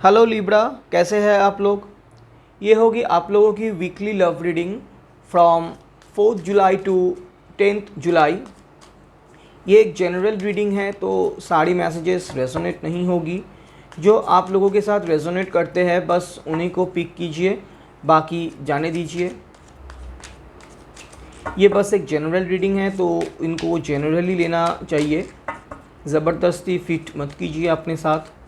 Hello Libra, कैसे हैं आप लोग। ये होगी आप लोगों की weekly love reading from 4 July to 10 July. ये एक जनरल रीडिंग है तो सारी मैसेजेस रेजोनेट नहीं होगी। जो आप लोगों के साथ रेजोनेट करते हैं बस उन्हीं को पिक कीजिए, बाकी जाने दीजिए। ये बस एक जनरल रीडिंग है तो इनको जनरली लेना चाहिए, ज़बरदस्ती फिट मत कीजिए अपने साथ।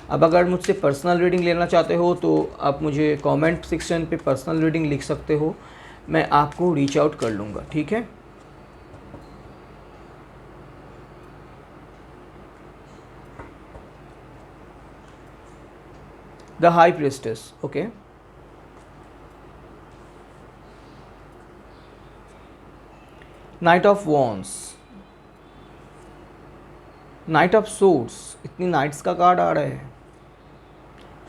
अब अगर मुझसे पर्सनल रीडिंग लेना चाहते हो तो आप मुझे कमेंट सेक्शन पे पर्सनल रीडिंग लिख सकते हो, मैं आपको रीच आउट कर लूँगा, ठीक है। The high priestess, okay. Night of wands, night of swords, इतनी नाइट्स का कार्ड आ रहा है।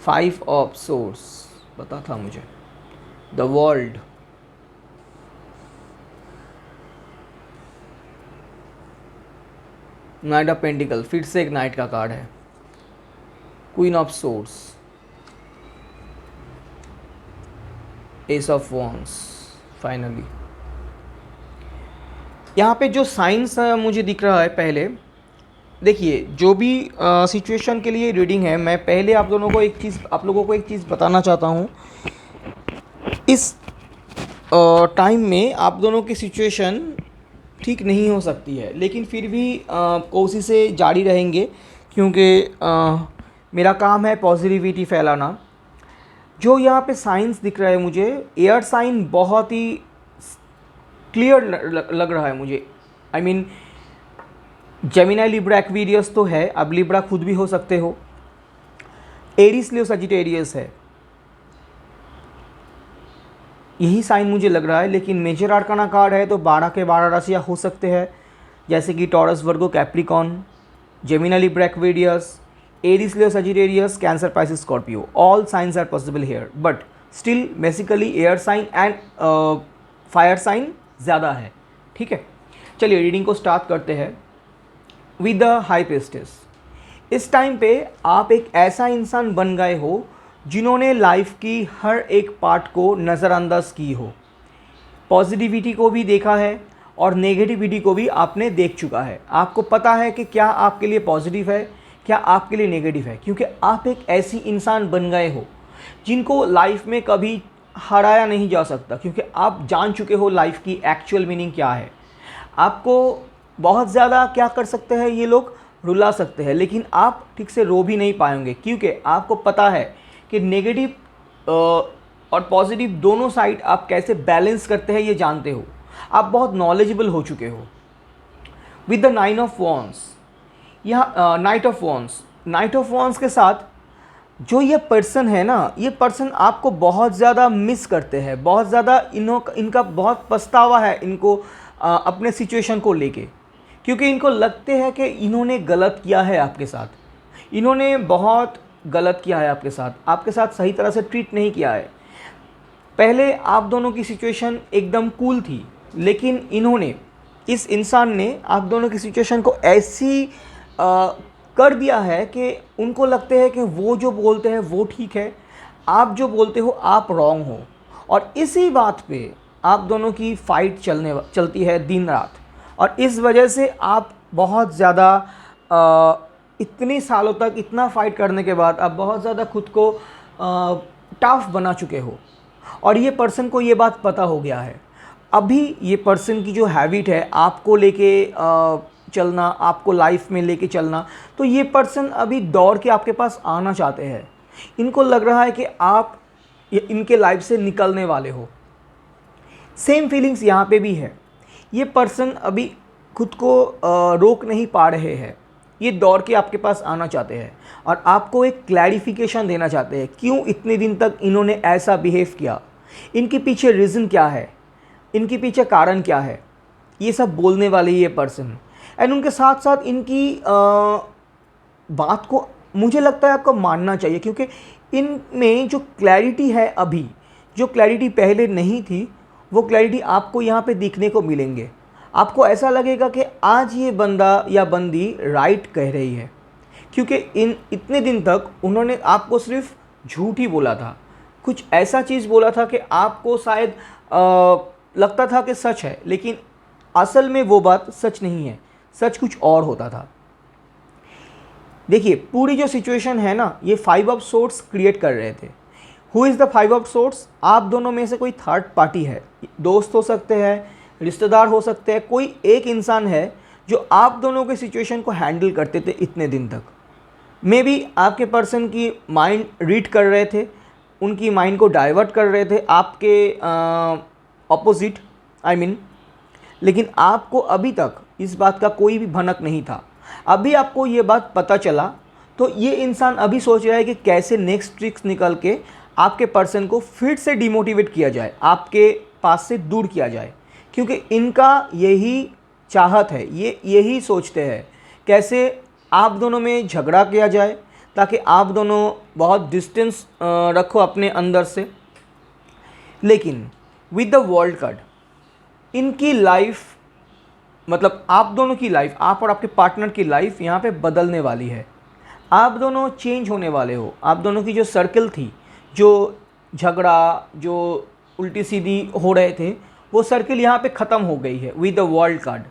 5 ऑफ सोर्ड्स, पता था मुझे। The world, night of pentacle, फिर से एक नाइट का कार्ड है। Queen of swords, S of wands. Finally यहाँ पे जो साइंस मुझे दिख रहा है, पहले देखिए जो भी सिचुएशन के लिए रीडिंग है, मैं पहले आप लोगों को एक चीज़ बताना चाहता हूँ। इस टाइम में आप दोनों की सिचुएशन ठीक नहीं हो सकती है, लेकिन फिर भी कोशिशें जारी रहेंगे, क्योंकि मेरा काम है पॉजिटिविटी फैलाना। जो यहाँ पे साइंस दिख रहा है मुझे, एयर साइन बहुत ही क्लियर लग रहा है मुझे। I mean Gemini Libra Aquarius तो है, अब लिब्रा खुद भी हो सकते हो। एरीज लियो सजिटेरियस है, यही साइन मुझे लग रहा है। लेकिन मेजर आर्काना कार्ड है तो 12 के 12 राशियाँ हो सकते हैं, जैसे कि Taurus, Virgo, Capricorn, Gemini Libra Aquarius, Aries Leo Sagittarius, Cancer, Pisces, Scorpio. All signs are possible here, but still basically air sign and fire sign ज़्यादा है, ठीक है। चलिए रीडिंग को स्टार्ट करते हैं विद द हाई प्रीस्टेस। इस time पे आप एक ऐसा इंसान बन गए हो जिन्होंने लाइफ की हर एक पार्ट को नज़रअंदाज की हो। पॉजिटिविटी को भी देखा है और नेगेटिविटी को भी आपने देख चुका है। आपको पता है कि क्या आपके लिए पॉजिटिव है, क्या आपके लिए नेगेटिव है, क्योंकि आप एक ऐसी इंसान बन गए हो जिनको लाइफ में कभी हराया नहीं जा सकता, क्योंकि आप जान चुके हो लाइफ की एक्चुअल मीनिंग क्या है। आपको बहुत ज़्यादा क्या कर सकते हैं ये लोग, रुला सकते हैं, लेकिन आप ठीक से रो भी नहीं पाएंगे, क्योंकि आपको पता है कि नेगेटिव और पॉजिटिव दोनों साइड आप कैसे बैलेंस करते हैं, ये जानते हो। आप बहुत नॉलेजेबल हो चुके हो। विद द 9 ऑफ वॉन्स, यहाँ नाइट ऑफ वॉन्स के साथ जो ये पर्सन है ना, ये पर्सन आपको बहुत ज़्यादा मिस करते हैं, बहुत ज़्यादा इनका बहुत पछतावा है इनको अपने सिचुएशन को लेके, क्योंकि इनको लगते हैं कि इन्होंने गलत किया है आपके साथ। इन्होंने बहुत गलत किया है आपके साथ सही तरह से ट्रीट नहीं किया है। पहले आप दोनों की सिचुएशन एकदम कूल थी, लेकिन इस इंसान ने आप दोनों की सिचुएशन को ऐसी कर दिया है कि उनको लगते हैं कि वो जो बोलते हैं वो ठीक है, आप जो बोलते हो आप रॉन्ग हो। और इसी बात पे आप दोनों की फ़ाइट चलती है दिन रात, और इस वजह से आप बहुत ज़्यादा इतने सालों तक इतना फ़ाइट करने के बाद आप बहुत ज़्यादा खुद को टफ बना चुके हो, और ये पर्सन को ये बात पता हो गया है। अभी ये पर्सन की जो हैबिट है आपको लेके चलना, आपको लाइफ में लेके चलना, तो ये पर्सन अभी दौड़ के आपके पास आना चाहते हैं। इनको लग रहा है कि आप इनके लाइफ से निकलने वाले हो। सेम फीलिंग्स यहाँ पे भी है। ये पर्सन अभी खुद को रोक नहीं पा रहे हैं, ये दौड़ के आपके पास आना चाहते हैं और आपको एक क्लैरिफिकेशन देना चाहते हैं क्यों इतने दिन तक इन्होंने ऐसा बिहेव किया, इनके पीछे रीज़न क्या है, इनके पीछे कारण क्या है, ये सब बोलने वाले ये पर्सन। एंड उनके साथ साथ इनकी बात को मुझे लगता है आपको मानना चाहिए, क्योंकि इनमें जो क्लैरिटी है अभी, जो क्लैरिटी पहले नहीं थी, वो क्लैरिटी आपको यहाँ पे दिखने को मिलेंगे। आपको ऐसा लगेगा कि आज ये बंदा या बंदी राइट कह रही है, क्योंकि इन इतने दिन तक उन्होंने आपको सिर्फ झूठ ही बोला था, कुछ ऐसा चीज़ बोला था कि आपको शायद लगता था कि सच है, लेकिन असल में वो बात सच नहीं है, सच कुछ और होता था। देखिए पूरी जो सिचुएशन है ना, ये 5 ऑफ सोर्ड्स क्रिएट कर रहे थे। Who is the 5 of swords? आप दोनों में से कोई थर्ड पार्टी है, दोस्त हो सकते हैं, रिश्तेदार हो सकते हैं, कोई एक इंसान है जो आप दोनों के सिचुएशन को हैंडल करते थे इतने दिन तक। मे बी आपके पर्सन की माइंड रीड कर रहे थे, उनकी माइंड को डाइवर्ट कर रहे थे आपके ऑपोजिट आई मीन, लेकिन आपको अभी तक इस बात का कोई भी भनक नहीं था। अभी आपको ये बात पता चला तो ये इंसान अभी सोच रहा है कि कैसे नेक्स्ट ट्रिक्स निकल के आपके पर्सन को फिर से डिमोटिवेट किया जाए, आपके पास से दूर किया जाए, क्योंकि इनका यही चाहत है, ये यही सोचते हैं कैसे आप दोनों में झगड़ा किया जाए ताकि आप दोनों बहुत डिस्टेंस रखो अपने अंदर से। लेकिन विद द वर्ल्ड कार्ड इनकी लाइफ, मतलब आप दोनों की लाइफ, आप और आपके पार्टनर की लाइफ यहाँ पे बदलने वाली है। आप दोनों चेंज होने वाले हो। आप दोनों की जो सर्कल थी, जो झगड़ा, जो उल्टी सीधी हो रहे थे, वो सर्कल यहाँ पे ख़त्म हो गई है विद द वर्ल्ड कार्ड।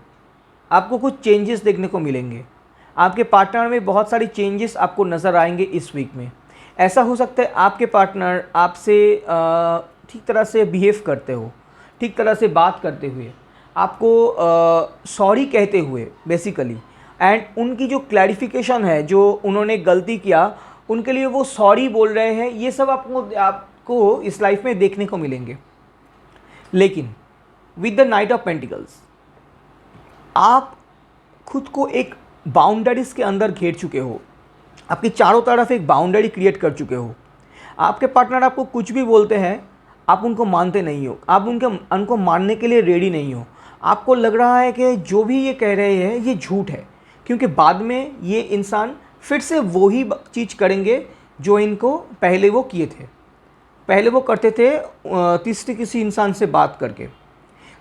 आपको कुछ चेंजेस देखने को मिलेंगे, आपके पार्टनर में बहुत सारी चेंजेस आपको नज़र आएंगे इस वीक में। ऐसा हो सकता है आपके पार्टनर आपसे ठीक तरह से बिहेव करते हो, ठीक तरह से बात करते हुए, आपको सॉरी कहते हुए बेसिकली, एंड उनकी जो क्लैरिफिकेशन है, जो उन्होंने गलती किया उनके लिए वो सॉरी बोल रहे हैं, ये सब आपको इस लाइफ में देखने को मिलेंगे। लेकिन with the night of pentacles आप खुद को एक बाउंड्रीज के अंदर घेर चुके हो, आपकी चारों तरफ एक बाउंड्री क्रिएट कर चुके हो। आपके पार्टनर आपको कुछ भी बोलते हैं, आप उनको मानते नहीं हो, आप उनको मानने के लिए रेडी नहीं हो। आपको लग रहा है कि जो भी ये कह रहे हैं ये झूठ है, क्योंकि बाद में ये इंसान फिर से वही चीज़ करेंगे जो इनको पहले वो किए थे, पहले वो करते थे तीसरे किसी इंसान से बात करके।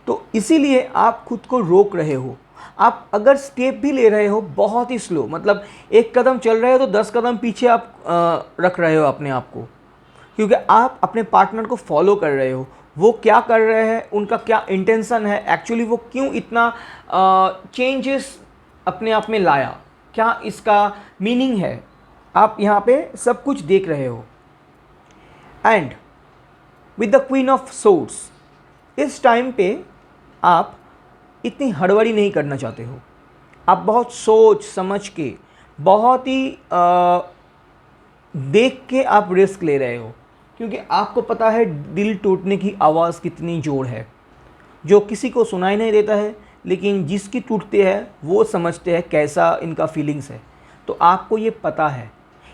तो इसीलिए आप खुद को रोक रहे हो। आप अगर स्टेप भी ले रहे हो बहुत ही स्लो, मतलब एक कदम चल रहे हो तो 10 कदम पीछे आप रख रहे हो अपने आप को, क्योंकि आप अपने पार्टनर को फॉलो कर रहे हो। वो क्या कर रहे हैं, उनका क्या इंटेंशन है, एक्चुअली वो क्यों इतना चेंजेस अपने आप में लाया, क्या इसका मीनिंग है, आप यहाँ पे सब कुछ देख रहे हो। And with the queen of swords इस टाइम पे आप इतनी हड़बड़ी नहीं करना चाहते हो। आप बहुत सोच समझ के, बहुत ही देख के आप रिस्क ले रहे हो, क्योंकि आपको पता है दिल टूटने की आवाज़ कितनी ज़ोर है, जो किसी को सुनाई नहीं देता है, लेकिन जिसकी टूटती है वो समझते हैं कैसा इनका फीलिंग्स है। तो आपको ये पता है,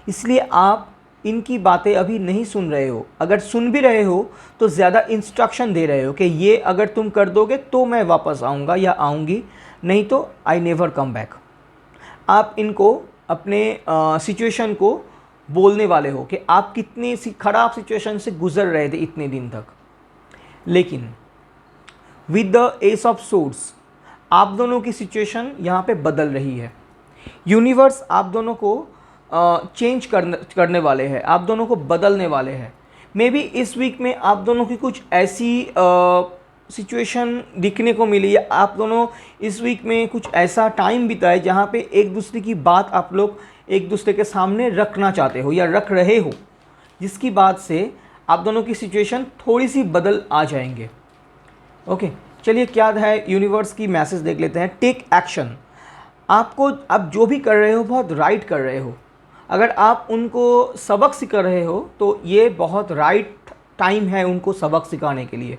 इसलिए आप इनकी बातें अभी नहीं सुन रहे हो। अगर सुन भी रहे हो तो ज़्यादा इंस्ट्रक्शन दे रहे हो कि ये अगर तुम कर दोगे तो मैं वापस आऊँगा या आऊँगी, नहीं तो आई नेवर कम बैक। आप इनको अपने सिचुएशन को बोलने वाले हो कि आप कितनी सी ख़राब सिचुएशन से गुज़र रहे थे इतने दिन तक। लेकिन with the S of swords आप दोनों की सिचुएशन यहाँ पे बदल रही है। यूनिवर्स आप दोनों को चेंज करने वाले हैं, आप दोनों को बदलने वाले हैं। मे बी इस वीक में आप दोनों की कुछ ऐसी सिचुएशन दिखने को मिली, या आप दोनों इस वीक में कुछ ऐसा टाइम बिताए जहाँ पे एक दूसरे की बात आप लोग एक दूसरे के सामने रखना चाहते हो या रख रहे हो, जिसकी बात से आप दोनों की सिचुएशन थोड़ी सी बदल आ जाएंगे। ओके, चलिए क्या है यूनिवर्स की मैसेज देख लेते हैं। Take action. आपको आप जो भी कर रहे हो बहुत राइट कर रहे हो। अगर आप उनको सबक सिखा रहे हो तो ये बहुत राइट टाइम है उनको सबक सिखाने के लिए,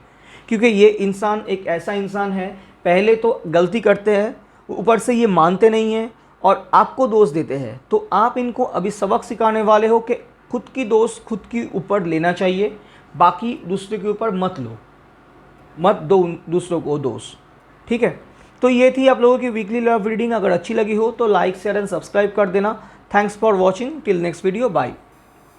क्योंकि ये इंसान एक ऐसा इंसान है, पहले तो गलती करते हैं, ऊपर से ये मानते नहीं हैं और आपको दोष देते हैं। तो आप इनको अभी सबक सिखाने वाले हो कि खुद की दोष खुद के ऊपर लेना चाहिए, बाकी दूसरे के ऊपर मत लो, मत दो दूसरों को दोष। ठीक है, तो ये थी आप लोगों की वीकली लव रीडिंग। अगर अच्छी लगी हो तो लाइक शेयर एंड सब्सक्राइब कर देना। Thanks for watching, till next video, bye.